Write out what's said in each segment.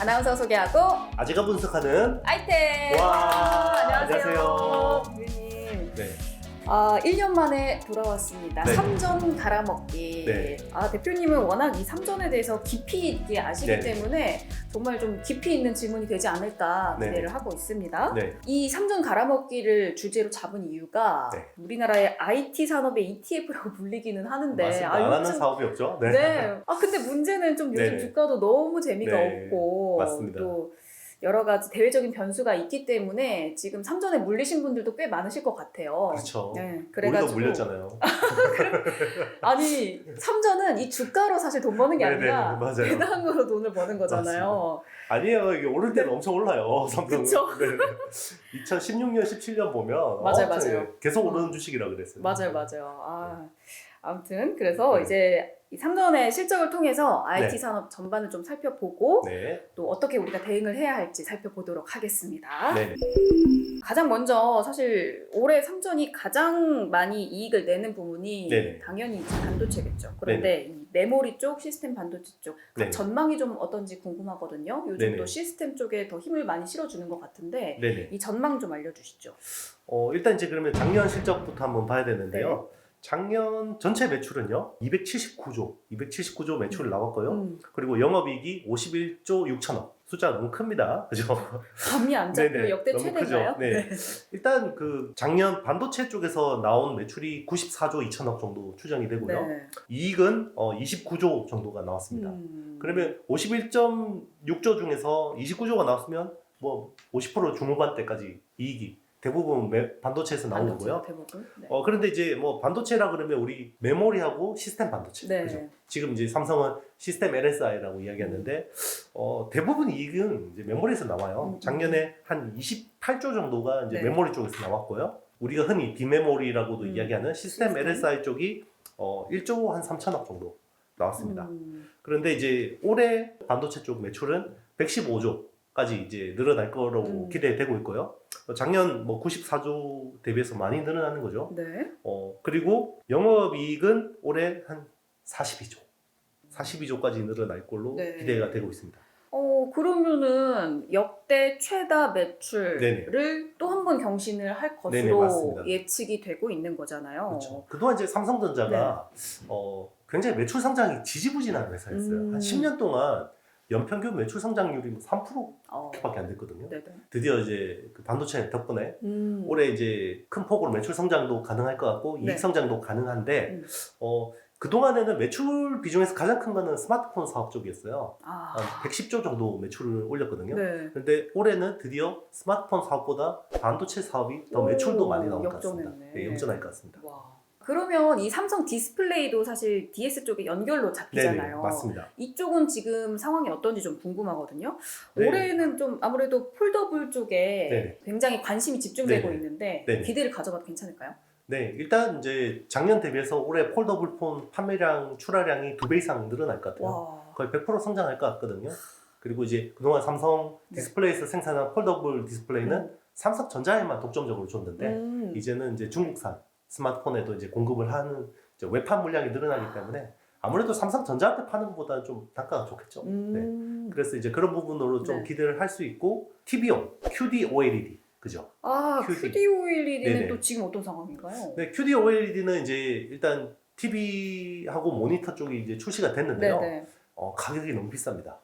아나운서 소개하고 아재가 분석하는 아이템! 와, 안녕하세요. 안녕하세요. 대표님. 네. 1년 만에 돌아왔습니다. 네. 삼전 갈아먹기. 네. 대표님은 워낙 이 삼전에 대해서 깊이 있게 아시기 네. 때문에 정말 좀 깊이 있는 질문이 되지 않을까 네. 기대를 하고 있습니다. 네. 이 삼전 갈아먹기를 주제로 잡은 이유가 네. 우리나라의 IT 산업의 ETF라고 불리기는 하는데 맞습니다. 안 하는 사업이 없죠. 네. 네. 근데 문제는 좀 요즘 네. 주가도 너무 재미가 네. 없고 맞습니다. 또 여러 가지 대외적인 변수가 있기 때문에 지금 삼전에 물리신 분들도 꽤 많으실 것 같아요. 그렇죠. 네, 우리도 물렸잖아요. 아니 삼전은 이 주가로 사실 돈 버는 게 네네, 아니라 맞아요. 배당으로 돈을 버는 거잖아요. 아니에요. 이게 오를 때는 엄청 올라요. 삼성은. 그쵸? 네. 2016년, 17년 보면 맞아요, 엄청 맞아요. 계속 오르는 주식이라고 그랬어요. 맞아요. 아무튼 그래서 네. 이제 이 삼전의 실적을 통해서 IT 네. 산업 전반을 좀 살펴보고 네. 또 어떻게 우리가 대응을 해야 할지 살펴보도록 하겠습니다. 네. 가장 먼저 사실 올해 삼전이 가장 많이 이익을 내는 부분이 네네. 당연히 이제 반도체겠죠. 그런데 이 메모리 쪽, 시스템 반도체 쪽 네네. 전망이 좀 어떤지 궁금하거든요. 요즘 네네. 또 시스템 쪽에 더 힘을 많이 실어주는 것 같은데 네네. 이 전망 좀 알려주시죠. 일단 이제 그러면 작년 실적부터 한번 봐야 되는데요. 네. 작년 전체 매출은요, 279조 매출 나왔고요. 음, 그리고 영업이익이 51조 6천억. 숫자가 너무 큽니다. 그죠? 감이 안 잡고 네네. 역대 너무 최대인가요? 크죠? 네. 일단 그 작년 반도체 쪽에서 나온 매출이 94조 2천억 정도 추정이 되고요. 네. 이익은 29조 정도가 나왔습니다. 그러면 51.6조 중에서 29조가 나왔으면 뭐 50% 중후반대까지 이익이 대부분 반도체에서 나온 거고요. 대부분. 네. 그런데 이제 뭐 반도체라 그러면 우리 메모리하고 시스템 반도체. 네. 그죠? 지금 이제 삼성은 시스템 LSI라고 이야기하는데 대부분 이익은 이제 메모리에서 나와요. 작년에 한 28조 정도가 이제 네. 메모리 쪽에서 나왔고요. 우리가 흔히 디메모리라고도 이야기하는 시스템 시스템. LSI 쪽이 1조 한 3천억 정도 나왔습니다. 음, 그런데 이제 올해 반도체 쪽 매출은 115조까지 이제 늘어날 거라고 기대되고 있고요. 작년 뭐 94조 대비해서 많이 늘어나는 거죠. 네. 그리고 영업이익은 올해 한 42조까지 늘어날 걸로 네. 기대가 되고 있습니다. 그러면은 역대 최다 매출을 네네. 또 한 번 경신을 할 네네, 것으로 맞습니다. 예측이 되고 있는 거잖아요. 그렇죠. 그동안 이제 삼성전자가 굉장히 매출 성장이 지지부진한 회사였어요. 한 10년 동안 연평균 매출 성장률이 3%밖에 안 됐거든요. 네네. 드디어 이제 그 반도체 덕분에 음, 올해 이제 큰 폭으로 매출 성장도 가능할 것 같고 네. 이익 성장도 가능한데 음. 그동안에는 매출 비중에서 가장 큰 거는 스마트폰 사업 쪽이었어요. 아, 한 110조 정도 매출을 올렸거든요. 네. 그런데 올해는 드디어 스마트폰 사업보다 반도체 사업이 더 매출도 많이 나올 것 같습니다. 역전했네. 네, 역전할 것 같습니다. 와. 그러면 이 삼성 디스플레이도 사실 DS 쪽에 연결로 잡히잖아요. 네네, 맞습니다. 이쪽은 지금 상황이 어떤지 좀 궁금하거든요. 네. 올해는 좀 아무래도 폴더블 쪽에 네네. 굉장히 관심이 집중되고 네네. 있는데 네네. 기대를 가져봐도 괜찮을까요? 네, 일단 이제 작년 대비해서 올해 폴더블 폰 판매량, 출하량이 2배 이상 늘어날 것 같아요. 와. 거의 100% 성장할 것 같거든요. 그리고 이제 그동안 삼성 디스플레이에서 생산한 폴더블 디스플레이는 삼성전자에만 독점적으로 줬는데 이제는 이제 중국산 스마트폰에도 이제 공급을 하는 이제 외판 물량이 늘어나기 때문에 아무래도 삼성전자한테 파는 것보다는 좀 단가가 좋겠죠. 네. 그래서 이제 그런 부분으로 좀 네. 기대를 할 수 있고 TV용, QD OLED 그죠? QD OLED는 네네. 또 지금 어떤 상황인가요? 네, QD OLED는 이제 일단 TV하고 모니터 쪽이 이제 출시가 됐는데요. 네네. 가격이 너무 비쌉니다.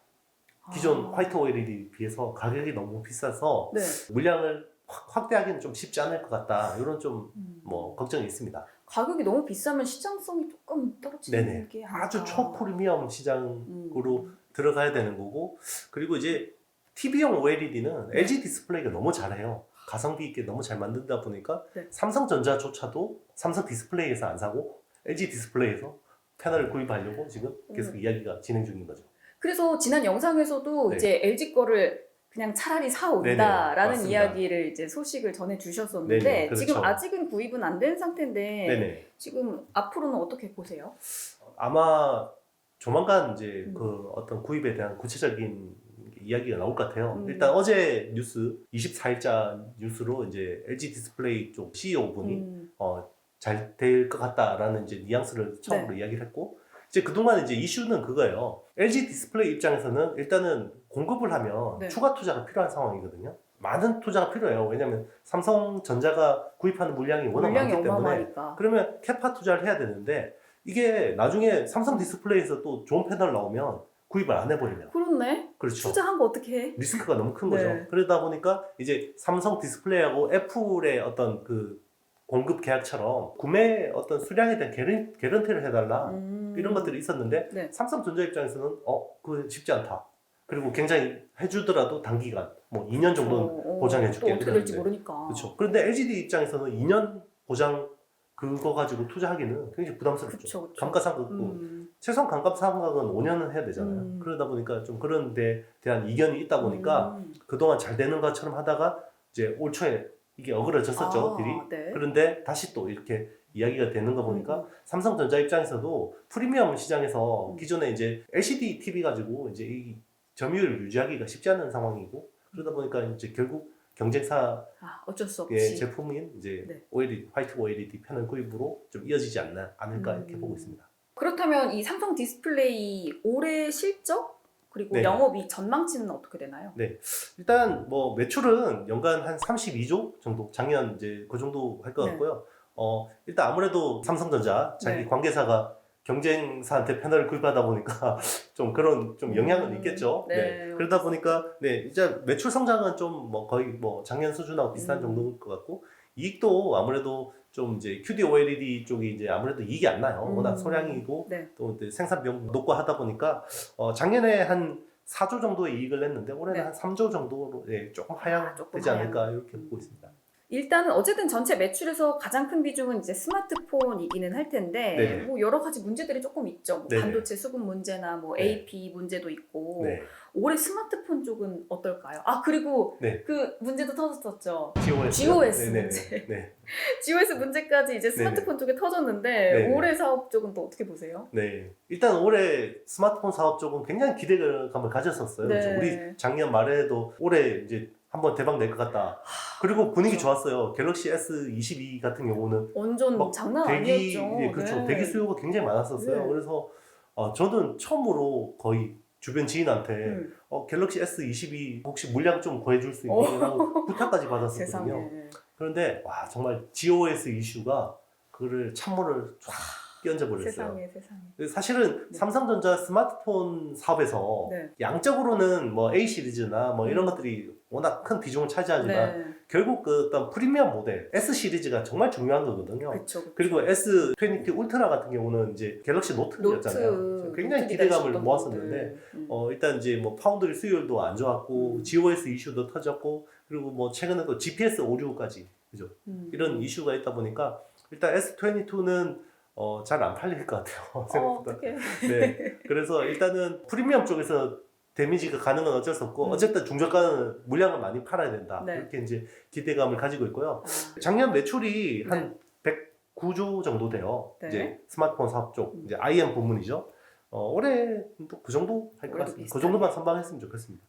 기존 화이트 OLED에 비해서 가격이 너무 비싸서 네. 물량을 확대하기는 좀 쉽지 않을 것 같다. 이런 좀 뭐 걱정이 있습니다. 가격이 너무 비싸면 시장성이 조금 떨어지는 네네. 게 아주 아닐까. 초프리미엄 시장으로 들어가야 되는 거고 그리고 이제 TV용 OLED는 LG 디스플레이가 너무 잘해요. 가성비 있게 너무 잘 만든다 보니까 네. 삼성전자조차도 삼성 디스플레이에서 안 사고 LG 디스플레이에서 패널을 구입하려고 지금 계속 이야기가 진행 중인 거죠. 그래서 지난 영상에서도 네. 이제 LG 거를 그냥 차라리 사온다라는 네네, 맞습니다. 이야기를 이제 소식을 전해 주셨었는데 네네, 그렇죠. 지금 아직은 구입은 안 된 상태인데 네네. 지금 앞으로는 어떻게 보세요? 아마 조만간 이제 그 어떤 구입에 대한 구체적인 이야기가 나올 것 같아요. 일단 어제 뉴스 24일자 뉴스로 이제 LG 디스플레이 쪽 CEO 분이 잘 될 것 같다라는 이제 뉘앙스를 처음으로 이야기를 했고 이제 그동안 이제 이슈는 그거예요. LG 디스플레이 입장에서는 일단은 공급을 하면 네. 추가 투자가 필요한 상황이거든요. 많은 투자가 필요해요. 왜냐하면 삼성전자가 구입하는 물량이 워낙 물량이 많기 때문에 어마어마하니까. 그러면 캐파 투자를 해야 되는데 이게 나중에 삼성 디스플레이에서 또 좋은 패널 나오면 구입을 안 해버리면 그렇네. 그렇죠. 투자한 거 어떻게 해? 리스크가 너무 큰 네. 거죠. 그러다 보니까 이제 삼성 디스플레이하고 애플의 어떤 그 공급 계약처럼 구매 어떤 수량에 대한 개런티를 해달라 이런 것들이 있었는데 네. 삼성전자 입장에서는 그거 쉽지 않다. 그리고 굉장히 해주더라도 단기간 뭐 2년 정도는 보장해줄게. 또 어떻게 될지 이러는데. 모르니까. 그렇죠. 그런데 LGD 입장에서는 2년 보장 그거 가지고 투자하기는 굉장히 부담스럽죠. 그쵸. 감가상각도 최소한 감가상각은 5년은 해야 되잖아요. 그러다 보니까 좀 그런 데 대한 이견이 있다 보니까 그동안 잘 되는 것처럼 하다가 이제 올 초에 이게 어그러졌었죠, 딜이. 네. 그런데 다시 또 이렇게 이야기가 되는 거 보니까 삼성전자 입장에서도 프리미엄 시장에서 기존에 이제 LCD TV 가지고 이제 이 점유율을 유지하기가 쉽지 않은 상황이고 그러다 보니까 이제 결국 경쟁사 어쩔 수 의 없지. 제품인 이제 네. OLED, 화이트 OLED 패널 구입으로 좀 이어지지 않을까 이렇게 보고 있습니다. 그렇다면 이 삼성 디스플레이 올해 실적 그리고 네. 영업이익 전망치는 어떻게 되나요? 네, 일단 뭐 매출은 연간 한 32조 정도, 작년 이제 그 정도 할 것 네. 같고요. 일단 아무래도 삼성전자 자기 네. 관계사가 경쟁사한테 패널을 구입하다 보니까 좀 그런 좀 영향은 있겠죠. 네. 그러다 보니까 이제 매출 성장은 좀 뭐 거의 뭐 작년 수준하고 비슷한 정도일 것 같고 이익도 아무래도 좀 이제 QD OLED 쪽이 이제 아무래도 이익이 안 나요. 워낙 소량이고 네. 또 이제 생산 비용 높고 하다 보니까 작년에 한 4조 정도의 이익을 냈는데 올해는 네. 한 3조 정도로 조금 하향되지 않을까 이렇게 보고 있습니다. 일단은 어쨌든 전체 매출에서 가장 큰 비중은 이제 스마트폰이기는 할 텐데 네네. 뭐 여러 가지 문제들이 조금 있죠. 뭐 네네. 반도체 수급 문제나 뭐 네. AP 문제도 있고 네. 올해 스마트폰 쪽은 어떨까요? 그리고 네. 그 문제도 터졌었죠. GOS 문제. 네. GOS 문제까지 이제 스마트폰 쪽에 터졌는데 네네. 올해 사업 쪽은 또 어떻게 보세요? 네. 일단 올해 스마트폰 사업 쪽은 굉장히 기대감을 가졌었어요. 네. 그렇죠? 우리 작년 말에도 올해 이제 한번 대박 낼 것 같다. 그리고 분위기 그렇죠. 좋았어요. 갤럭시 S22 같은 경우는 완전 막 장난 대기, 아니었죠. 그렇죠. 네. 대기 수요가 굉장히 많았었어요. 네. 그래서 저는 처음으로 거의 주변 지인한테 갤럭시 S22 혹시 물량 좀 구해줄 수 있냐고 부탁까지 받았었거든요. 세상에. 그런데 와 정말 GOS 이슈가 그거를 찬물을 쫙 끼얹어버렸어요. 세상에. 사실은 네. 삼성전자 스마트폰 사업에서 네. 양적으로는 뭐 A 시리즈나 뭐 이런 것들이 워낙 큰 비중을 차지하지만 네. 결국 그 어떤 프리미엄 모델 S 시리즈가 정말 중요한 거거든요. 그쵸. 그리고 S22 울트라 같은 경우는 이제 갤럭시 노트였잖아요. 굉장히 기대감을 모았었는데 일단 이제 뭐 파운드리 수요율도 안 좋았고 GOS 이슈도 터졌고 그리고 뭐 최근에 또 GPS 오류까지 그죠? 이런 이슈가 있다 보니까 일단 S22는 잘 안 팔릴 것 같아요. 생각보다. 어떡해. 네. 그래서 일단은 프리미엄 쪽에서 데미지가 가는 건 어쩔 수 없고 어쨌든 중저가는 물량을 많이 팔아야 된다. 네. 이렇게 이제 기대감을 가지고 있고요. 작년 매출이 한 109조 정도 돼요. 네. 이제 스마트폰 사업 쪽 이제 IM 부문이죠. 올해 또 그 정도 할 것 같습니다. 그 정도만 선방했으면 좋겠습니다.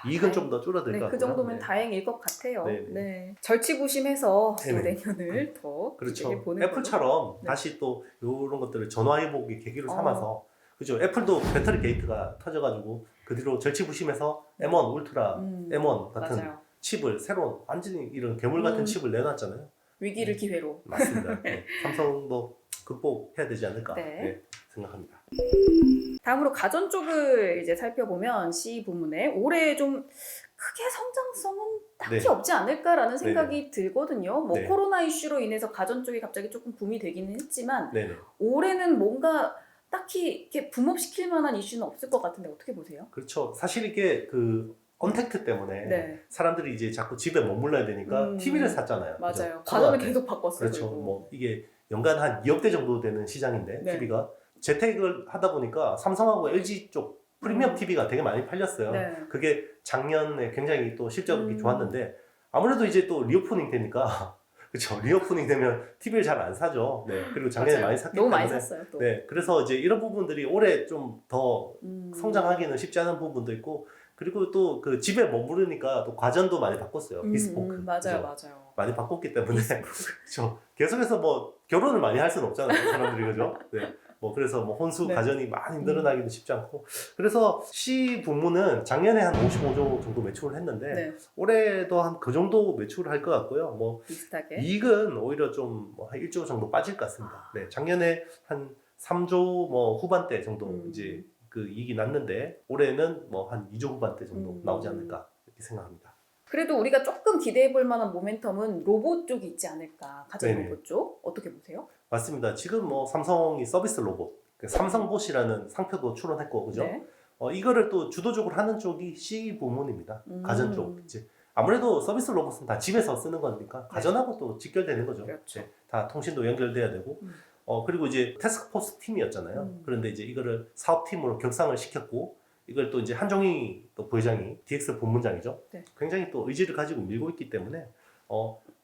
이익은 좀 더 줄어들 것 같고요. 그 정도면 다행일 것 같아요. 네. 네. 절치부심해서 또 네네. 내년을 더 그렇죠. 기대해 보는 애플처럼 네. 다시 또 이런 것들을 전화해보기 계기로 삼아서 그죠. 애플도 배터리 게이트가 터져가지고 그 뒤로 절치부심해서 M1 울트라, M1 같은 맞아요. 칩을 새로운 완전히 이런 괴물 같은 칩을 내놨잖아요. 위기를 기회로. 맞습니다. 네. 삼성도 극복해야 되지 않을까 네. 생각합니다. 다음으로 가전 쪽을 이제 살펴보면 C 부문에 올해 좀 크게 성장성은 딱히 네. 없지 않을까라는 생각이 들거든요. 뭐 네. 코로나 이슈로 인해서 가전 쪽이 갑자기 조금 붐이 되기는 했지만 네네. 올해는 뭔가 딱히 이렇게 붐업시킬 만한 이슈는 없을 것 같은데 어떻게 보세요? 그렇죠. 사실 이게 그 언택트 때문에 네. 사람들이 이제 자꾸 집에 머물러야 되니까 TV를 샀잖아요. 맞아요. 그죠? 가전을 코로나 때. 계속 바꿨어요. 그렇죠. 그리고. 뭐 이게 연간 한 2억 대 정도 되는 시장인데 네. TV가 재택을 하다 보니까 삼성하고 LG 쪽 프리미엄 TV가 되게 많이 팔렸어요. 네. 그게 작년에 굉장히 또 실적이 좋았는데 아무래도 이제 또 리오프닝 되니까 그렇죠. 리오프닝 되면 TV를 잘 안 사죠. 네. 그리고 작년에 맞아요. 많이 샀기 너무 때문에 많이 샀어요. 또. 네. 그래서 이제 이런 부분들이 올해 좀 더 성장하기는 쉽지 않은 부분도 있고 그리고 또 그 집에 머무르니까 또 과전도 많이 바꿨어요. 비스포크. 맞아요, 그죠? 맞아요. 많이 바꿨기 때문에 그렇죠. 계속해서 뭐 결혼을 많이 할 수는 없잖아요. 사람들이 그죠? 네. 뭐 그래서 뭐 혼수 네. 가전이 많이 늘어나기도 쉽지 않고 그래서 C 부문은 작년에 한 55조 정도 매출을 했는데 네. 올해도 한 그 정도 매출을 할 것 같고요. 뭐 비슷하게. 이익은 오히려 좀 한 1조 정도 빠질 것 같습니다. 네, 작년에 한 3조 뭐 후반대 정도 이제 그 이익이 났는데 올해는 뭐 한 2조 후반대 정도 나오지 않을까 이렇게 생각합니다. 그래도 우리가 조금 기대해 볼 만한 모멘텀은 로봇 쪽이 있지 않을까. 가전 네네. 로봇 쪽 어떻게 보세요? 맞습니다. 지금 뭐 삼성이 서비스 로봇, 그 삼성봇이라는 상표도 출원했고, 그죠? 네. 이거를 또 주도적으로 하는 쪽이 C 부문입니다. 가전 쪽. 이제 아무래도 서비스 로봇은 다 집에서 쓰는 거니까 가전하고 또 직결되는 거죠. 그렇죠. 네, 다 통신도 연결돼야 되고. 그리고 이제 태스크포스 팀이었잖아요. 그런데 이제 이거를 사업팀으로 격상을 시켰고, 이걸 또 이제 한종희 또 부회장이 DX 본부장이죠. 네. 굉장히 또 의지를 가지고 밀고 있기 때문에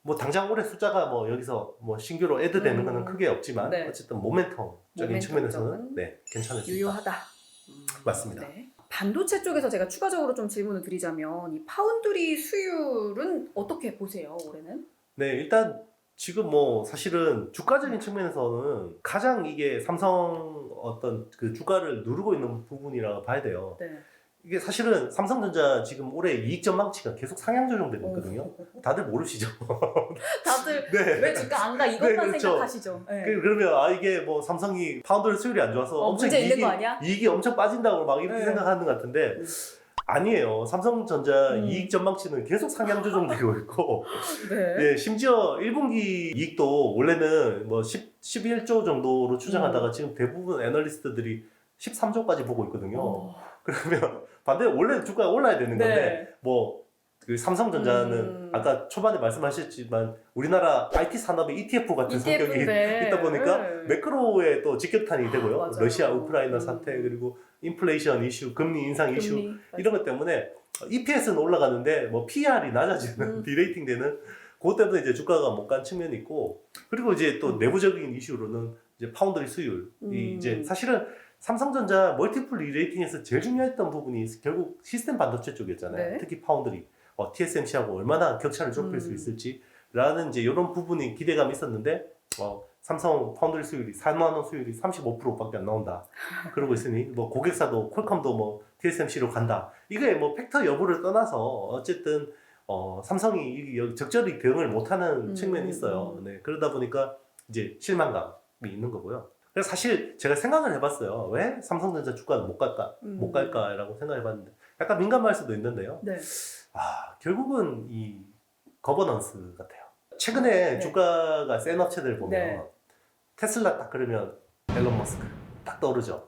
뭐 당장 올해 숫자가 뭐 여기서 뭐 신규로 애드되는 거는 크게 없지만 네. 어쨌든 모멘텀적인 측면에서는 모멘텀적은 네, 괜찮을 수 있다. 유효하다. 맞습니다. 네. 반도체 쪽에서 제가 추가적으로 좀 질문을 드리자면 이 파운드리 수율은 어떻게 보세요 올해는? 네, 일단 지금 뭐 사실은 주가적인 측면에서는 가장 이게 삼성 어떤 그 주가를 누르고 있는 부분이라고 봐야 돼요. 네. 이게 사실은 삼성전자 지금 올해 이익 전망치가 계속 상향 조정되고 있거든요. 다들 모르시죠? 다들 네. 왜 주가 안 가 이것만 네, 그렇죠. 생각하시죠. 네. 그러면 이게 뭐 삼성이 파운드리 수율이 안 좋아서 엄청 문제 있는 거 아니야? 이익이 엄청 빠진다고 막 이렇게 네. 생각하는 것 같은데 아니에요. 삼성전자 이익 전망치는 계속 상향 조정되고 있고 네. 예, 심지어 1분기 이익도 원래는 뭐 11조 정도로 추정하다가 지금 대부분 애널리스트들이 13조까지 보고 있거든요. 그러면 반대로 원래 주가가 올라야 되는 건데 네. 뭐 그 삼성전자는 아까 초반에 말씀하셨지만 우리나라 IT 산업의 ETF 같은 성격이 ETF인데. 있다 보니까 네. 매크로에 또 직격탄이 되고요. 맞아요. 러시아 우크라이나 사태 그리고 인플레이션 이슈, 금리 인상 이슈 이런 것 때문에 EPS는 올라가는데 뭐 PR이 낮아지는 디레이팅되는 그것 때문에 이제 주가가 못 간 측면이 있고 그리고 이제 또 내부적인 이슈로는 이제 파운드리 수율이 이제 사실은 삼성전자 멀티플 리레이팅에서 제일 중요했던 부분이 결국 시스템 반도체 쪽이었잖아요. 네. 특히 파운드리 TSMC하고 얼마나 격차를 좁힐 수 있을지라는 이제 이런 부분이 기대감이 있었는데 삼성 파운드리 수율이 4만 원 수율이 35%밖에 안 나온다. 그러고 있으니 뭐 고객사도 퀄컴도 뭐 TSMC로 간다. 이게 뭐 팩터 여부를 떠나서 어쨌든 삼성이 적절히 대응을 못하는 측면이 있어요. 네, 그러다 보니까 이제 실망감이 있는 거고요. 그래서 사실 제가 생각을 해봤어요. 왜 삼성전자 주가는 못 갈까라고 생각해봤는데 약간 민감할 수도 있는데요. 네. 결국은 이 거버넌스 같아요. 최근에 네. 주가가 센 업체들 보면 네. 테슬라 딱 그러면 앨런 머스크 딱 떠오르죠.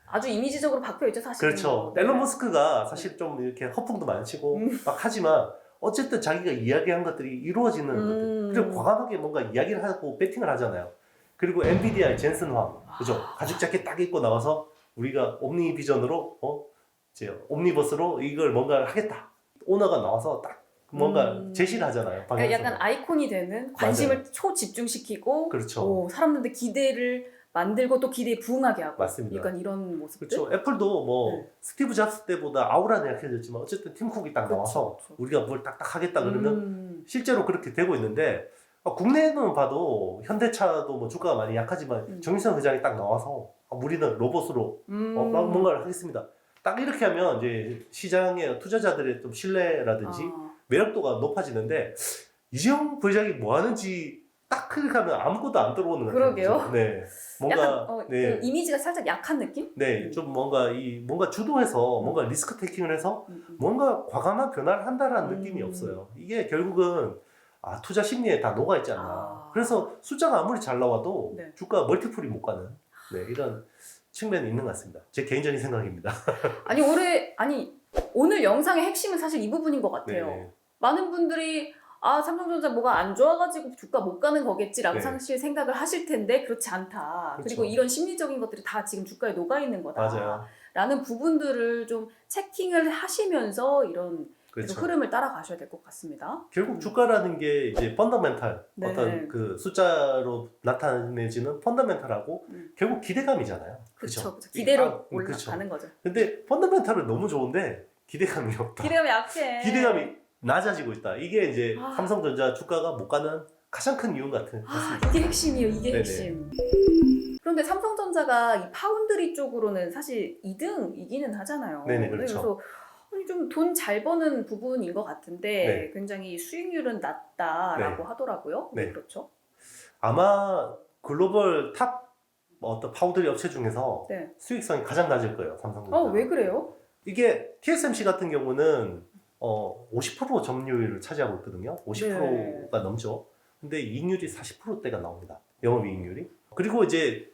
아주 이미지적으로 박혀 있죠 사실. 그렇죠. 네. 앨런 머스크가 사실 좀 이렇게 허풍도 많이 치고 막 하지만 어쨌든 자기가 이야기한 것들이 이루어지는 것들. 그리고 과감하게 뭔가 이야기를 하고 배팅을 하잖아요. 그리고 엔비디아의 젠슨 황, 그죠? 가죽 자켓 딱 입고 나와서 우리가 옴니 비전으로 이제 옴니버스로 이걸 뭔가를 하겠다. 오너가 나와서 딱 뭔가 제시를 하잖아요. 그러니까 약간 아이콘이 되는 관심을 초집중시키고 그렇죠. 사람들한테 기대를 만들고 또 기대에 부응하게 하고 맞습니다. 약간 이런 모습들. 그렇죠. 애플도 뭐 스티브 잡스 때보다 아우라는 약해졌지만 어쨌든 팀 쿡이 딱 나와서 그렇죠. 우리가 뭘 딱딱 하겠다 그러면 실제로 그렇게 되고 있는데 국내에는 봐도 현대차도 뭐 주가가 많이 약하지만 정유성 회장이 딱 나와서 우리는 로봇으로 뭔가를 하겠습니다. 딱 이렇게 하면 이제 시장의 투자자들의 좀 신뢰라든지 매력도가 높아지는데 이재용 부회장이 뭐 하는지 딱 클릭하면 아무것도 안 들어오는 것 같아요. 그러게요. 네, 뭔가 약간 그 이미지가 살짝 약한 느낌? 네, 좀 뭔가 주도해서 뭔가 리스크 테이킹을 해서 뭔가 과감한 변화를 한다라는 느낌이 없어요. 이게 결국은 투자 심리에 다 녹아 있지 않나. 그래서 숫자가 아무리 잘 나와도 네. 주가 멀티플이 못 가는 이런 측면이 있는 것 같습니다. 제 개인적인 생각입니다. 오늘 영상의 핵심은 사실 이 부분인 것 같아요. 네. 많은 분들이 삼성전자 뭐가 안 좋아가지고 주가 못 가는 거겠지라고 네. 사실 생각을 하실 텐데 그렇지 않다. 그렇죠. 그리고 이런 심리적인 것들이 다 지금 주가에 녹아 있는 거다. 맞아요. 라는 부분들을 좀 체킹을 하시면서 이런 그렇죠. 흐름을 따라가셔야 될 것 같습니다. 결국 주가라는 게 이제 펀더멘탈 네. 어떤 그 숫자로 나타내지는 펀더멘탈하고 결국 기대감이잖아요. 그렇죠. 기대로 그렇죠. 올라가는 거죠. 근데 펀더멘탈은 너무 좋은데 기대감이 없다. 기대감이 약해. 기대감이 낮아지고 있다. 이게 이제 삼성전자 주가가 못 가는 가장 큰 이유 같습니다. 이게 핵심이에요. 이게 네네. 핵심. 그런데 삼성전자가 이 파운드리 쪽으로는 사실 2등이기는 하잖아요. 네네, 그렇죠. 그래서 좀 돈 잘 버는 부분인 것 같은데 네. 굉장히 수익률은 낮다라고 네. 하더라고요. 왜 네. 그렇죠? 아마 글로벌 탑 어떤 파우더리 업체 중에서 네. 수익성이 가장 낮을 거예요. 삼성전자. 왜 그래요? 이게 TSMC 같은 경우는 50% 점유율을 차지하고 있거든요. 50%가 넘죠. 근데 이익률이 40%대가 나옵니다. 영업이익률이. 그리고 이제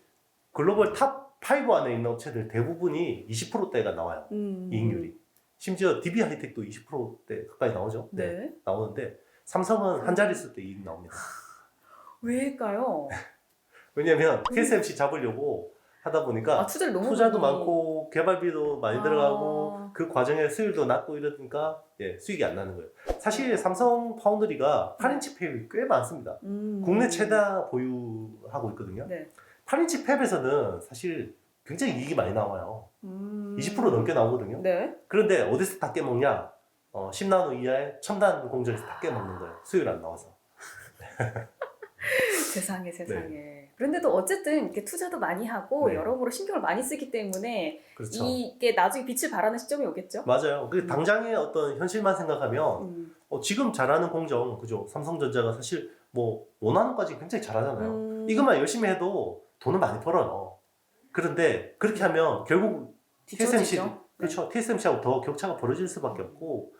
글로벌 탑 5 안에 있는 업체들 대부분이 20%대가 나와요. 이익률이. 심지어 DB 하이텍도 20%대 가까이 나오죠. 네. 나오는데 삼성은 한 자릿수 때 이익 나옵니다. 왜일까요? 왜냐면 TSMC 잡으려고 하다 보니까 투자를 너무 투자도 많이. 많고 개발비도 많이 들어가고 그 과정에 수율도 낮고 이러니까 수익이 안 나는 거예요. 사실 삼성 파운드리가 8인치 팹이 꽤 많습니다. 국내 최다 보유하고 있거든요. 네. 8인치 팹에서는 사실 굉장히 이익이 많이 나와요. 20% 넘게 나오거든요. 네. 그런데 어디서 다 깨먹냐? 10나노 이하의 첨단 공정에서 다 깨먹는 거예요. 수율 안 나와서. 세상에. 그런데도 어쨌든 이렇게 투자도 많이 하고 네. 여러모로 신경을 많이 쓰기 때문에 그렇죠. 이게 나중에 빛을 발하는 시점이 오겠죠? 맞아요. 그 당장의 어떤 현실만 생각하면 지금 잘하는 공정, 그죠? 삼성전자가 사실 뭐 원하는까지 굉장히 잘하잖아요. 이것만 열심히 해도 돈을 많이 벌어요. 그런데 그렇게 하면 결국 TSMC, 그렇죠. TSMC하고 더 격차가 벌어질 수밖에 없고,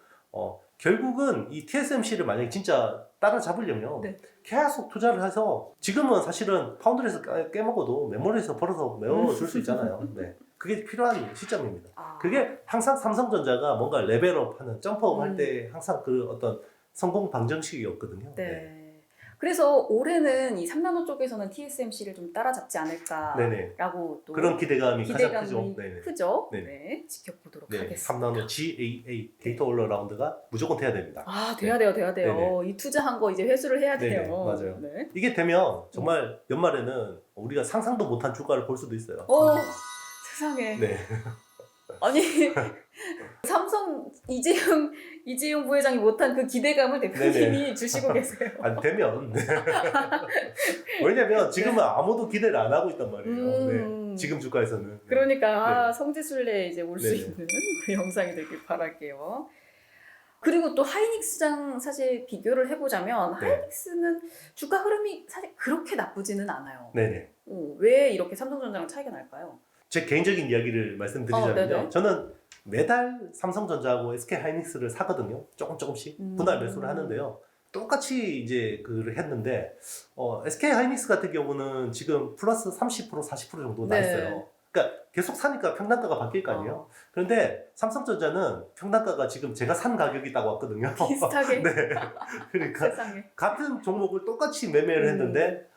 결국은 이 TSMC를 만약에 진짜 따라잡으려면 네. 계속 투자를 해서 지금은 사실은 파운드리에서 깨먹어도 메모리에서 벌어서 메워줄 수 있잖아요. 네. 그게 필요한 시점입니다. 그게 항상 삼성전자가 뭔가 레벨업하는 점프업 할 때 항상 그 어떤 성공 방정식이었거든요. 네. 그래서 올해는 이 3나노 쪽에서는 TSMC를 좀 따라잡지 않을까라고 또 그런 기대감이 가장 크죠. 크죠. 네네. 네, 지켜보도록 네, 하겠습니다. 3나노 GAA 데이터 올라라운드가 무조건 돼야 됩니다. 돼야 돼요. 네네. 이 투자한 거 이제 회수를 해야 돼요. 네네, 맞아요. 네. 이게 되면 정말 연말에는 우리가 상상도 못한 주가를 볼 수도 있어요. 세상에. 네. 아니 삼성 이재용 부회장이 못한 그 기대감을 대표님이 주시고 계세요. 안 되면 왜냐면 지금은 아무도 기대를 안 하고 있단 말이에요. 네. 지금 주가에서는. 그러니까 네. 성지순례에 이제 올 수 네네. 있는 그 영상이 되길 바랄게요. 그리고 또 하이닉스랑 사실 비교를 해보자면 네. 하이닉스는 주가 흐름이 사실 그렇게 나쁘지는 않아요. 네네. 왜 이렇게 삼성전자랑 차이가 날까요? 제 개인적인 이야기를 말씀드리자면요. 저는 매달 삼성전자하고 SK 하이닉스를 사거든요. 조금씩 분할 매수를 하는데요. 똑같이 이제 그를 했는데 SK 하이닉스 같은 경우는 지금 플러스 30% 40% 정도 나 있어요. 그러니까 계속 사니까 평단가가 바뀔 거 아니에요. 그런데 삼성전자는 평단가가 지금 제가 산 가격이 있다고 왔거든요. 비슷하게. 네. 그러니까 세상에. 같은 종목을 똑같이 매매를 했는데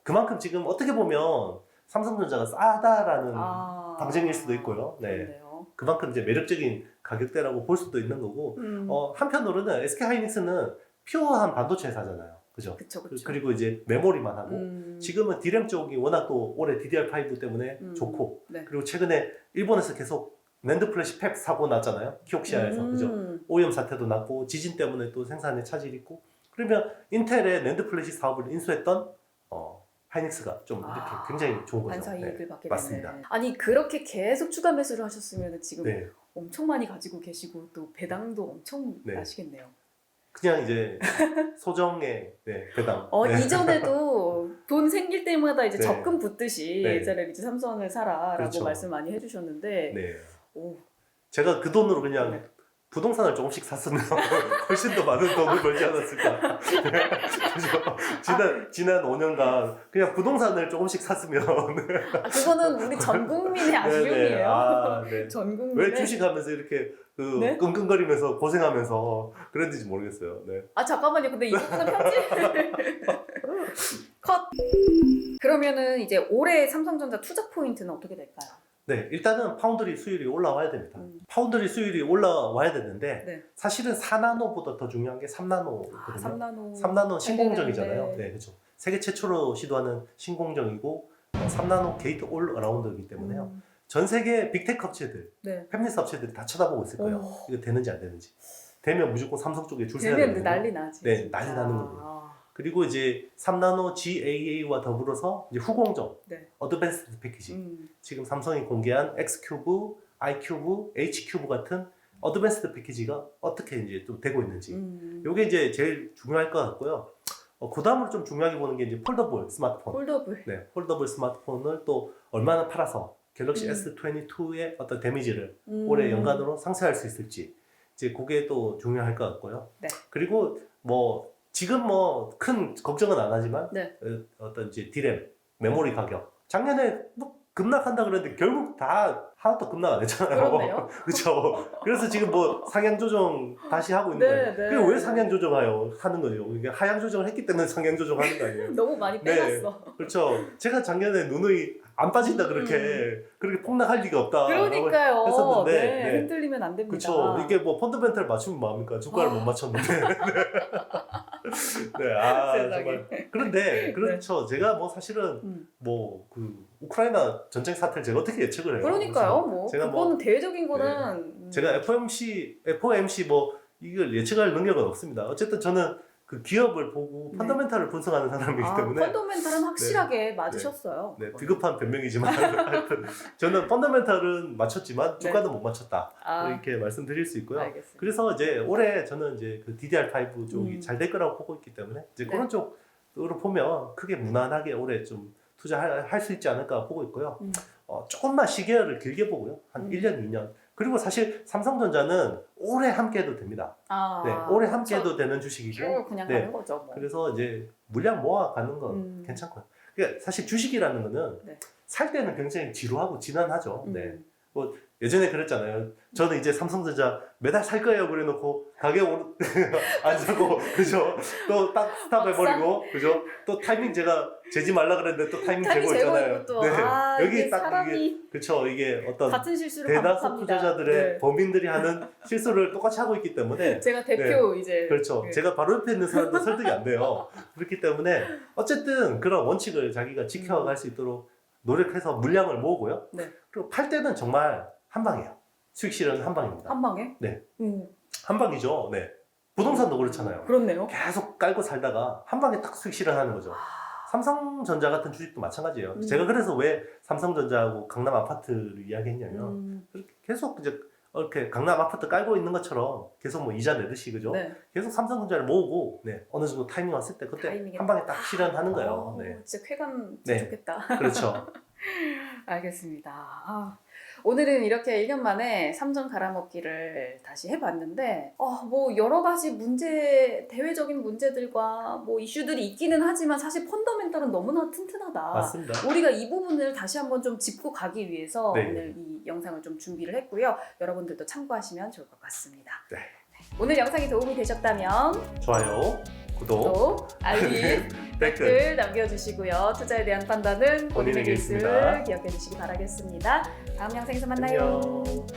그만큼 지금 어떻게 보면 삼성전자가 싸다라는 방증일 수도 있고요. 네. 그렇네요. 그만큼 이제 매력적인 가격대라고 볼 수도 있는 거고 한편으로는 SK 하이닉스는 퓨어한 반도체 회사잖아요. 그죠? 그쵸. 그리고 이제 메모리만 하고 지금은 D램 쪽이 워낙 또 올해 DDR5 때문에 좋고 그리고 최근에 일본에서 계속 낸드 플래시 팹 사고 났잖아요. 키옥시아에서. 그죠? 오염 사태도 났고 지진 때문에 또 생산에 차질이 있고 그러면 인텔의 낸드 플래시 사업을 인수했던 하이닉스가 좀 이렇게 굉장히 좋은 거죠. 반사 이익을 받게 맞습니다. 되네. 아니 그렇게 계속 추가 매수를 하셨으면 지금 네. 엄청 많이 가지고 계시고 또 배당도 엄청 네. 나시겠네요. 그냥 이제 소정의 배당. 이전에도 돈 생길 때마다 이제 네. 적금 붙듯이 네. 예전에 이제 삼성을 사라라고 그렇죠. 말씀 많이 해주셨는데 네. 오, 제가 그 돈으로 그냥 네. 부동산을 조금씩 샀으면 훨씬 더 많은 돈을 벌지 않았을까. 그죠? 지난 5년간 그냥 부동산을 조금씩 샀으면. 그거는 우리 전 국민의 아쉬움이에요. 네. 전 국민의. 왜 주식하면서 이렇게 네? 끙끙거리면서 고생하면서 그랬는지 모르겠어요. 네. 잠깐만요. 근데 이 부분은 편집. 컷. 그러면은 이제 올해 삼성전자 투자 포인트는 어떻게 될까요? 네, 일단은 파운드리 수율이 올라와야 됩니다. 파운드리 수율이 올라와야 되는데 네. 사실은 4나노보다 더 중요한 게 3나노거든요. 3나노. 3나노 신공정이잖아요. 되는데. 네, 그렇죠. 세계 최초로 시도하는 신공정이고 3나노 게이트 올 어라운드이기 때문에요. 전 세계 빅테크 업체들, 네. 팹리스 업체들이 다 쳐다보고 있을 거예요. 이거 되는지 안 되는지. 되면 무조건 삼성 쪽에 줄 서야 되면 되는 난리 나지. 네, 난리 나는 거고요. 그리고 이제 3나노 GAA와 더불어서 이제 후공정, 네. 어드밴스드 패키지. 지금 삼성이 공개한 X큐브, I큐브, H큐브 같은 어드밴스드 패키지가 어떻게 이제 좀 되고 있는지. 이게 이제 제일 중요할 것 같고요. 그 다음으로 좀 중요하게 보는 게 이제 폴더블 스마트폰. 폴더블. 네, 폴더블 스마트폰을 또 얼마나 팔아서 갤럭시 S22의 어떤 데미지를 올해 연간으로 상쇄할 수 있을지. 이제 그게 또 중요할 것 같고요. 네. 그리고 뭐 지금 뭐 큰 걱정은 안 하지만 네. 어떤 이제 디램, 메모리 가격 작년에 뭐 급락한다 그랬는데 결국 다 하나도 급락 안 했잖아요. 그렇네요. 그렇죠. 그래서 지금 뭐 상향 조정 다시 하고 있는 거예요. 네. 그게 왜 상향 조정하는 거죠? 이게 하향 조정을 했기 때문에 상향 조정하는 거 아니에요? 너무 많이 빼놨어. 그렇죠. 제가 작년에 누누이 안 빠진다 그렇게 폭락할 리가 없다. 그러니까요. 했었는데, 네. 네. 흔들리면 안 됩니다. 그렇죠. 이게 뭐 펀더멘탈 맞추면 뭐합니까? 주가를 못 맞췄는데. 네, 정말. 그런데 그렇죠. 제가 뭐 사실은 뭐 그 우크라이나 전쟁 사태를 제가 어떻게 예측을 해요? 그러니까요. 뭐 제가 그거는 대외적인 거는 제가 FOMC 뭐 이걸 예측할 능력은 없습니다. 어쨌든 저는 그 기업을 보고 펀더멘탈을 분석하는 사람이기 때문에 펀더멘탈은 확실하게 맞으셨어요. 네, 비겁한 변명이지만 하여튼 저는 펀더멘탈은 맞췄지만 주가는 못 맞췄다. 이렇게 말씀드릴 수 있고요. 알겠습니다. 그래서 이제 올해 저는 이제 그 DDR5 쪽이 잘 될 거라고 보고 있기 때문에 이제 네. 그런 쪽으로 보면 크게 무난하게 올해 좀 투자할 수 있지 않을까 보고 있고요. 조금만 시계열을 길게 보고요. 한 1년, 2년. 그리고 사실 삼성전자는 오래 함께해도 됩니다. 네, 오래 함께해도 되는 주식이고. 쭉 그냥 가는 거죠. 뭐. 그래서 이제 물량 모아가는 건 괜찮고요. 그러니까 사실 주식이라는 거는 살 때는 굉장히 지루하고 지난하죠. 네. 뭐 예전에 그랬잖아요. 저는 이제 삼성전자 매달 살 거예요. 그래놓고 가격 안 사고 그죠? 또 딱 스탑해버리고 그죠? 또 타이밍 제가 재지 말라 그랬는데 또 타이밍 재고 있잖아요. 또. 네. 여기 이게 딱 사람이 이게 그렇죠. 이게 어떤 같은 실수를 대다수 반복합니다. 투자자들의 범인들이 하는 실수를 똑같이 하고 있기 때문에 제가 대표 이제 그렇죠. 제가 바로 옆에 있는 사람도 설득이 안 돼요. 그렇기 때문에 어쨌든 그런 원칙을 자기가 지켜갈 수 있도록 노력해서 물량을 모으고요. 그리고 팔 때는 정말 한 방이에요. 수익 실현은 한 방입니다. 한 방에? 네. 한 방이죠. 네. 부동산도 그렇잖아요. 그렇네요. 계속 깔고 살다가 한 방에 딱 수익 실현하는 거죠. 삼성전자 같은 주식도 마찬가지예요. 제가 그래서 왜 삼성전자하고 강남 아파트를 이야기했냐면 계속 이제 이렇게 강남 아파트 깔고 있는 것처럼 계속 뭐 이자 내듯이 그죠? 계속 삼성전자를 모으고 어느 정도 타이밍 왔을 때 그때 한 방에 딱 실현하는 거예요. 진짜 쾌감 진짜 좋겠다. 그렇죠. 알겠습니다. 오늘은 이렇게 1년 만에 삼전 갈아먹기를 다시 해봤는데 뭐 여러 가지 대외적인 문제들과 뭐 이슈들이 있기는 하지만 사실 펀더멘탈은 너무나 튼튼하다. 맞습니다. 우리가 이 부분을 다시 한번 좀 짚고 가기 위해서 오늘 이 영상을 좀 준비를 했고요. 여러분들도 참고하시면 좋을 것 같습니다. 오늘 영상이 도움이 되셨다면 좋아요, 구독, 또 알림, 댓글 남겨주시고요. 투자에 대한 판단은 본인에게 있음을 기억해 주시기 바라겠습니다. 다음 영상에서 만나요. 안녕.